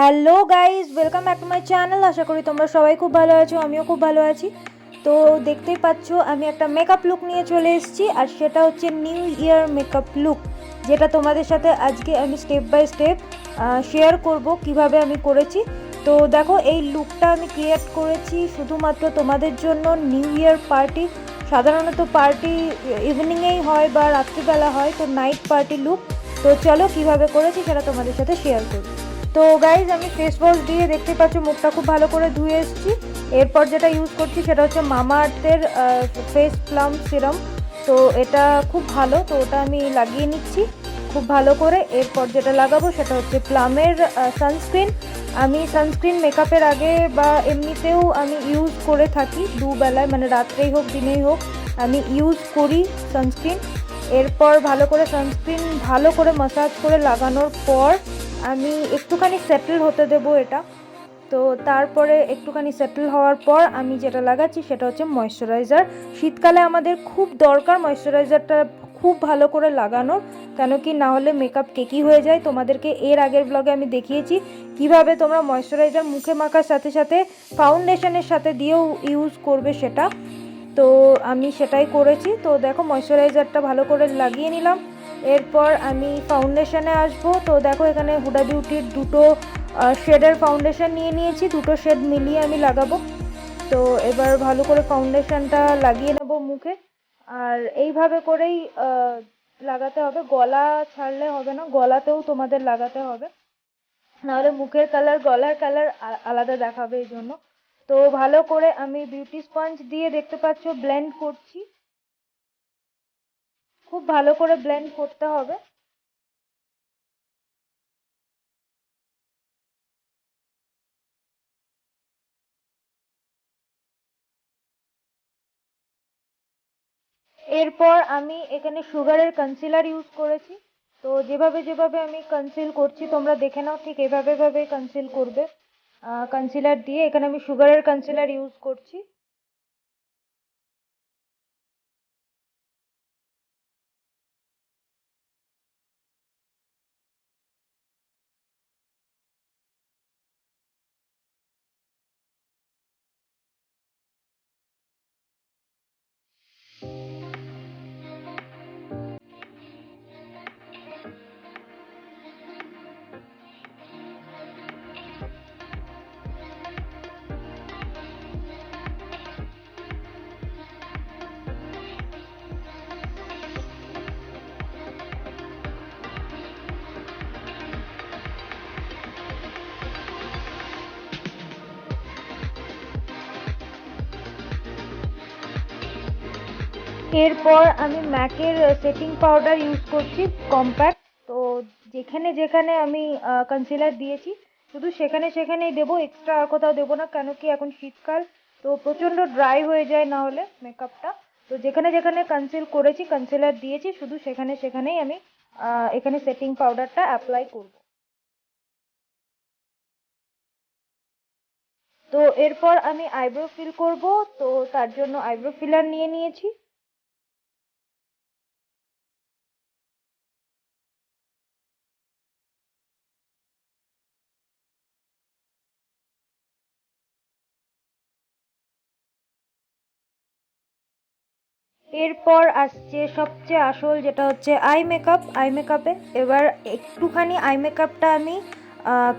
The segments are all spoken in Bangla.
Hello guys, welcome back to my channel. আশা করি তোমরা সবাই খুব ভালো আছো, আমিও খুব ভালো আছি। তো দেখতেই পাচ্ছ আমি একটা মেকআপ লুক নিয়ে চলে এসেছি, আর সেটা হচ্ছে নিউ ইয়ার মেকআপ লুক, যেটা তোমাদের সাথে আজকে আমি স্টেপ বাই স্টেপ শেয়ার করব কিভাবে আমি করেছি। তো দেখো, এই লুকটা আমি ক্রিয়েট করেছি শুধুমাত্র তোমাদের জন্য। নিউ ইয়ার পার্টি, সাধারণত পার্টি ইভিনিংয়েই হয় বা রাত্রিবেলা হয়, তো নাইট পার্টি লুক। তো চলো কিভাবে করেছি সেটা তোমাদের সাথে শেয়ার করি। তো গাইজ, আমি ফেস ওয়াশ দিয়ে দেখতে পাচ্ছ মুখটা খুব ভালো করে ধুয়ে এসেছি। এরপর যেটা ইউজ করছি সেটা হচ্ছে মামা আর্থের ফেস প্লাম সিরাম। তো এটা খুব ভালো, তো ওটা আমি লাগিয়ে নিচ্ছি খুব ভালো করে। এরপর যেটা লাগাবো সেটা হচ্ছে প্লামের সানস্ক্রিন। আমি সানস্ক্রিন মেকআপের আগে বা এমনিতেও আমি ইউজ করে থাকি দুবেলায়, মানে রাত্রেই হোক দিনেই হোক আমি ইউজ করি সানস্ক্রিন। এরপর ভালো করে সানস্ক্রিন ভালো করে মাসাজ করে লাগানোর পর আমি একটুখানি সেটেল হতে দেবো এটা। তো তারপরে একটুখানি সেটেল হওয়ার পর আমি যেটা লাগাচ্ছি সেটা হচ্ছে ময়শ্চারাইজার। শীতকালে আমাদের খুব দরকার ময়শ্চারাইজারটা খুব ভালো করে লাগানোর, কেন কি না হলে মেকআপ কেকি হয়ে যায়। তোমাদেরকে এর আগের ব্লগে আমি দেখিয়েছি কিভাবে তোমরা ময়শ্চারাইজার মুখে মাখার সাথে সাথে ফাউন্ডেশনের সাথে দিয়েও ইউজ করবে সেটা। তো আমি সেটাই করেছি। তো দেখো, ময়শ্চারাইজারটা ভালো করে লাগিয়ে নিলাম। এরপর আমি ফাউন্ডেশনে আসবো। তো দেখো, এখানে হুডা বিউটির দুটো শেডের ফাউন্ডেশন নিয়ে নিয়েছি, দুটো শেড মিলিয়ে আমি লাগাবো। তো এবার ভালো করে ফাউন্ডেশনটা লাগিয়ে নেব মুখে। আর এইভাবে করেই লাগাতে হবে, গলা ছাড়লে হবে না, গলাতেও তোমাদের লাগাতে হবে, নাহলে মুখের কালার গলার কালার আলাদা দেখাবে এই জন্য। তো ভালো করে আমি বিউটি স্পঞ্জ দিয়ে দেখতে পাচ্ছ ব্লেন্ড করছি, খুব ভালো করে ব্লেন্ড করতে হবে। এরপর আমি এখানে সুগারের কনসিলার ইউজ করেছি। তো যেভাবে যেভাবে আমি কনসিল করছি তোমরা দেখে নাও, ঠিক এভাবে ভাবে কনসিল করবে কনসিলার দিয়ে। এখানে আমি সুগারের কনসিলার ইউজ করছি। এরপর আমি ম্যাকের সেটিং পাউডার ইউজ করছি, কম্প্যাক্ট। তো যেখানে যেখানে আমি কনসিলার দিয়েছি শুধু সেখানে সেখানেই দেবো, এক্সট্রা আর কোথাও দেবো না, কেন কি এখন শীতকাল, তো প্রচণ্ড ড্রাই হয়ে যায় না হলে মেকআপটা। তো যেখানে যেখানে কনসিল করেছি কনসিলার দিয়েছি শুধু সেখানে সেখানেই আমি এখানে সেটিং পাউডারটা অ্যাপ্লাই করব। তো এরপর আমি আইব্রো ফিল করব। তো তার জন্য আইব্রো ফিলার নিয়ে নিয়েছি। এরপর আসছে সবচেয়ে আসল, যেটা হচ্ছে আই মেকআপ। আই মেকআপে এবার একটুখানি আই মেকআপটা আমি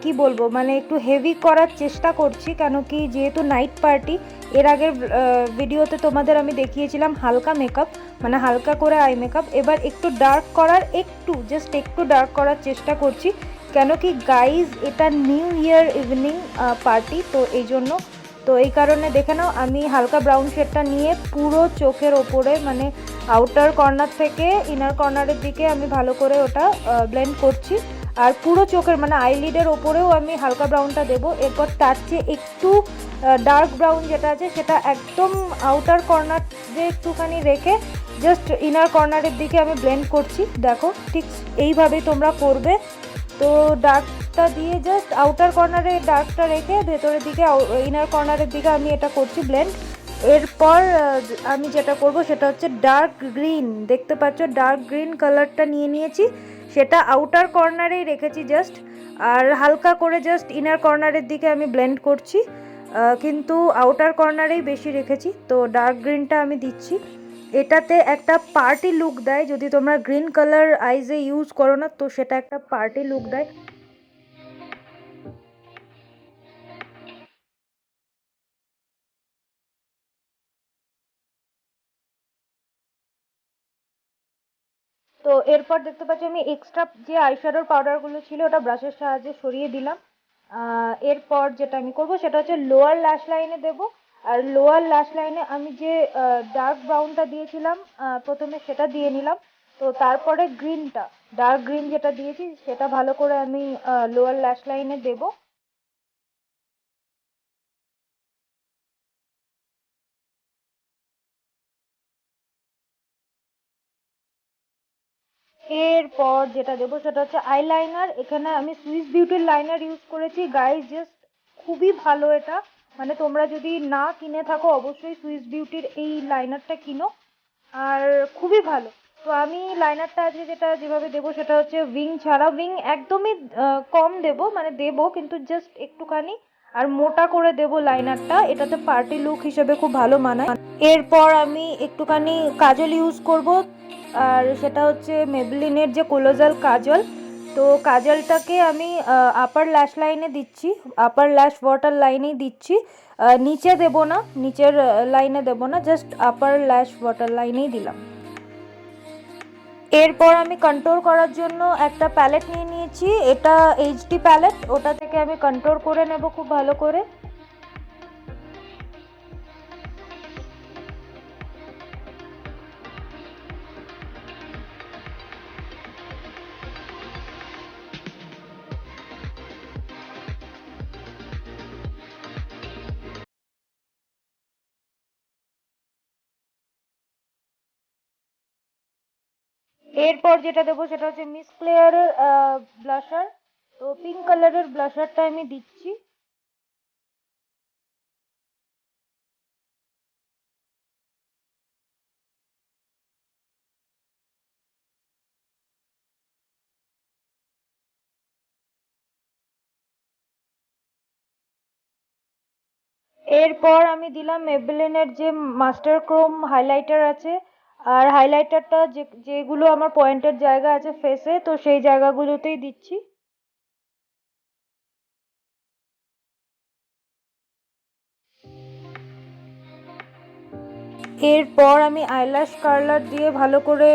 কি বলবো, মানে একটু হেভি করার চেষ্টা করছি, কেন কি যেহেতু নাইট পার্টি। এর আগের ভিডিওতে তোমাদের আমি দেখিয়েছিলাম হালকা মেকআপ, মানে হালকা করে আই মেকআপ। এবার একটু ডার্ক করার, একটু জাস্ট একটু ডার্ক করার চেষ্টা করছি, কেন কি গাইজ এটা নিউ ইয়ার ইভিনিং পার্টি, তো এই জন্য। তো এই কারণে দেখে নাও, আমি হালকা ব্রাউন শেডটা নিয়ে পুরো চোখের ওপরে, মানে আউটার কর্নার থেকে ইনার কর্নারের দিকে আমি ভালো করে ওটা ব্লেন্ড করছি। আর পুরো চোখের মানে আইলিডের ওপরেও আমি হালকা ব্রাউনটা দেবো। এরপর তার চেয়ে একটু ডার্ক ব্রাউন যেটা আছে সেটা একদম আউটার কর্নার যে একটুখানি রেখে জাস্ট ইনার কর্নারের দিকে আমি ব্লেন্ড করছি। দেখো, ঠিক এইভাবেই তোমরা করবে। তো ডার্কটা দিয়ে জাস্ট আউটার কর্নারে ডার্কটা রেখে ভেতরের দিকে ইনার কর্নারের দিকে আমি এটা করছি ব্লেন্ড। এরপর আমি যেটা করব সেটা হচ্ছে ডার্ক গ্রিন, দেখতে পাচ্ছ ডার্ক গ্রিন কালারটা নিয়ে নিয়েছি, সেটা আউটার কর্নারেই রেখেছি জাস্ট। আর হালকা করে জাস্ট ইনার কর্নারের দিকে আমি ব্লেন্ড করছি, কিন্তু আউটার কর্নারেই বেশি রেখেছি। তো ডার্ক গ্রিনটা আমি দিচ্ছি, এটাতে একটা পার্টি লুক দেয়। যদি তোমরা গ্রিন কালার আইজে ইউজ করো না, তো সেটা একটা পার্টি লুক দেয়। তো এরপর দেখতে পাচ্ছি আমি এক্সট্রা যে আইশ্যাডোর পাউডারগুলো ছিল ওটা ব্রাশের সাহায্যে সরিয়ে দিলাম। এরপর যেটা আমি করব সেটা হচ্ছে লোয়ার ল্যাশ লাইনে দেব। আর লোয়ার ল্যাশ লাইনে আমি যে ডার্ক ব্রাউনটা দিয়েছিলাম প্রথমে, সেটা দিয়ে নিলাম। তো তারপরে গ্রিনটা, ডার্ক গ্রিন যেটা দিয়েছি সেটা ভালো করে আমি লোয়ার ল্যাশ লাইনে দেবো। এরপর যেটা দেবো সেটা হচ্ছে আইলাইনার। এখানে আমি সুইস বিউটির লাইনার ইউজ করেছি গাইজ, জাস্ট খুবই ভালো এটা। মানে তোমরা যদি না কিনে থাকো অবশ্যই সুইস বিউটির এই লাইনারটা কিনো, আর খুবই ভালো। তো আমি লাইনারটা আজকে যেভাবে দেবো সেটা হচ্ছে উইং ছাড়া, উইং একদমই কম দেবো, মানে দেবো কিন্তু জাস্ট একটুখানি, আর মোটা করে দেবো লাইনারটা, এটাতে পার্টি লুক হিসেবে খুব ভালো মানায়। এরপর আমি একটুখানি কাজল ইউজ করব, আর সেটা হচ্ছে মেবলিনের যে কোলোজাল কাজল। তো কাজলটাকে আমি আপার ল্যাশ লাইনে দিচ্ছি, আপার ল্যাশ ওয়াটার লাইনেই দিচ্ছি, নিচে দেব না, নিচের লাইনে দেব না, জাস্ট আপার ল্যাশ ওয়াটার লাইনেই দিলাম। এরপর আমি কন্ট্রোল করার জন্য একটা প্যালেট নিয়ে নিয়েছি, এটা এইচডি প্যালেট, ওটা থেকে আমি কন্ট্রোল করে নেব খুব ভালো করে। এরপর যেটা দেবো সেটা হচ্ছে মিস ক্লেয়ারের ব্লাশার। তো পিঙ্ক কালারের ব্লাশারটা আমি দিচ্ছি। এরপর আমি দিলাম মেবেলিনের যে মাস্টার ক্রোম হাইলাইটার আছে, আর হাইলাইটারটা যেগুলো আমার পয়েন্টের জায়গা আছে ফেসে, তো সেই জায়গাগুলোতেই দিচ্ছি। এরপর আমি আইল্যাশ কার্লার দিয়ে ভালো করে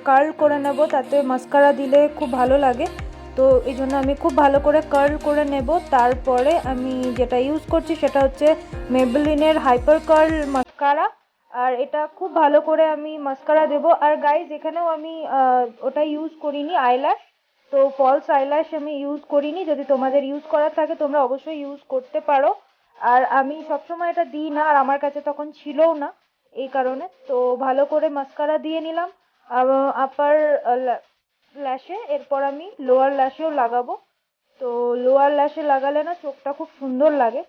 কার্ল করে নেব, তাতে মাস্কারা দিলে খুব ভালো লাগে। তো এই জন্য আমি খুব ভালো করে কার্ল করে নেব। তারপরে আমি যেটা ইউজ করছি সেটা হচ্ছে মেবেলিনের হাইপার কার্ল মাস্কারা, আর এটা খুব ভালো করে আমি মাস্কারা দেব। আর গাইজ এখানেও আমি ওটা ইউজ করিনি আইল্যাশ, তো ফলস আইল্যাশ আমি ইউজ করিনি। যদি তোমাদের ইউজ করার থাকে তোমরা অবশ্যই ইউজ করতে পারো, আর আমি সবসময় এটা দিই না, আর আমার কাছে তখন ছিলও না, এই কারণে। তো ভালো করে মাস্কারা দিয়ে নিলাম আপার ল্যাশে। এরপর আমি লোয়ার ল্যাশেও লাগাবো। তো লোয়ার ল্যাশে লাগালে না চোখটা খুব সুন্দর লাগে।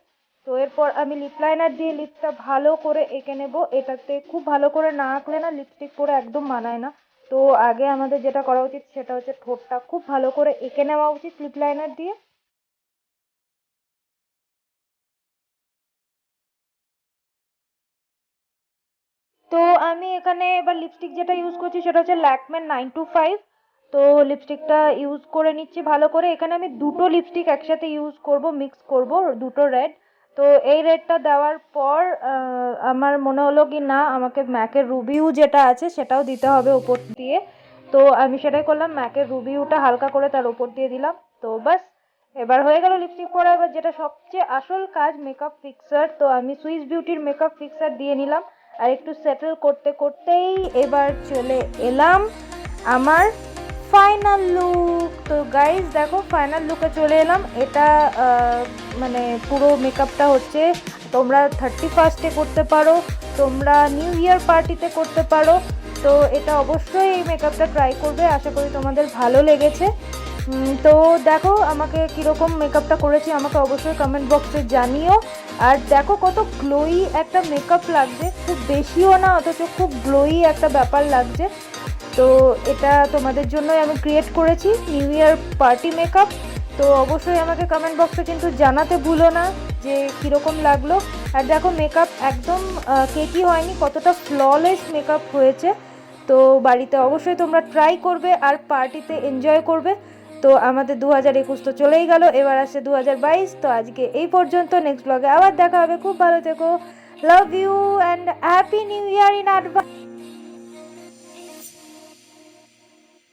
তো এরপর আমি লিপ লাইনার দিয়ে লিপটা ভালো করে এঁকে নেব। এটাতে খুব ভালো করে না আঁকলে না লিপস্টিক পরে একদম মানায় না। তো আগে আমাদের যেটা করা উচিত সেটা হচ্ছে ঠোঁটটা খুব ভালো করে এঁকে নেওয়া উচিত লিপ লাইনার দিয়ে। তো আমি এখানে এবার লিপস্টিক যেটা ইউজ করছি সেটা হচ্ছে ল্যাকমে 925। তো লিপস্টিকটা ইউজ করে নিচ্ছি ভালো করে। এখানে আমি দুটো লিপস্টিক একসাথে ইউজ করব, মিক্স করব, দুটো রেড। তো এই রেডটা দেওয়ার পর আমার মনে হলো কি না, আমাকে ম্যাকের রুবিউ যেটা আছে সেটাও দিতে হবে ওপর দিয়ে। তো আমি সেটাই করলাম, ম্যাকের রুবিউটা হালকা করে তার ওপর দিয়ে দিলাম। তো বাস এবার হয়ে গেল লিপস্টিক পরা। এবার যেটা সবচেয়ে আসল কাজ, মেকআপ ফিক্সার। তো আমি সুইস বিউটির মেকআপ ফিক্সার দিয়ে নিলাম, আর একটু সেটেল করতে করতেই এবার চলে এলাম আমার ফাইনাল লুক। তো গাইজ দেখো ফাইনাল লুকে চলে এলাম। এটা মানে পুরো মেকআপটা হচ্ছে তোমরা 31স্টে করতে পারো, তোমরা নিউ ইয়ার পার্টিতে করতে পারো। তো এটা অবশ্যই এই মেকআপটা ট্রাই করবে, আশা করি তোমাদের ভালো লেগেছে। তো দেখো আমাকে কীরকম মেকআপটা করেছি আমাকে অবশ্যই কমেন্ট বক্সে জানিও। আর দেখো কত গ্লোই একটা মেকআপ লাগছে, খুব বেশিও না অথচ খুব গ্লোই একটা ব্যাপার লাগছে। তো এটা তোমাদের জন্যই আমি ক্রিয়েট করেছি নিউ ইয়ার পার্টি মেকআপ। তো অবশ্যই আমাকে কমেন্ট বক্সে কিন্তু জানাতে ভুলো না যে কীরকম লাগলো। আর দেখো মেকআপ একদম কেকি হয়নি, কতটা ফ্ললেস মেকআপ হয়েছে। তো বাড়িতে অবশ্যই তোমরা ট্রাই করবে আর পার্টিতে এনজয় করবে। তো আমাদের 2021 তো চলেই গেল, এবার আসছে 2022। তো আজকে এই পর্যন্ত, নেক্সট ব্লগে আবার দেখা হবে। খুব ভালো থেকো, love you and happy new year in advance.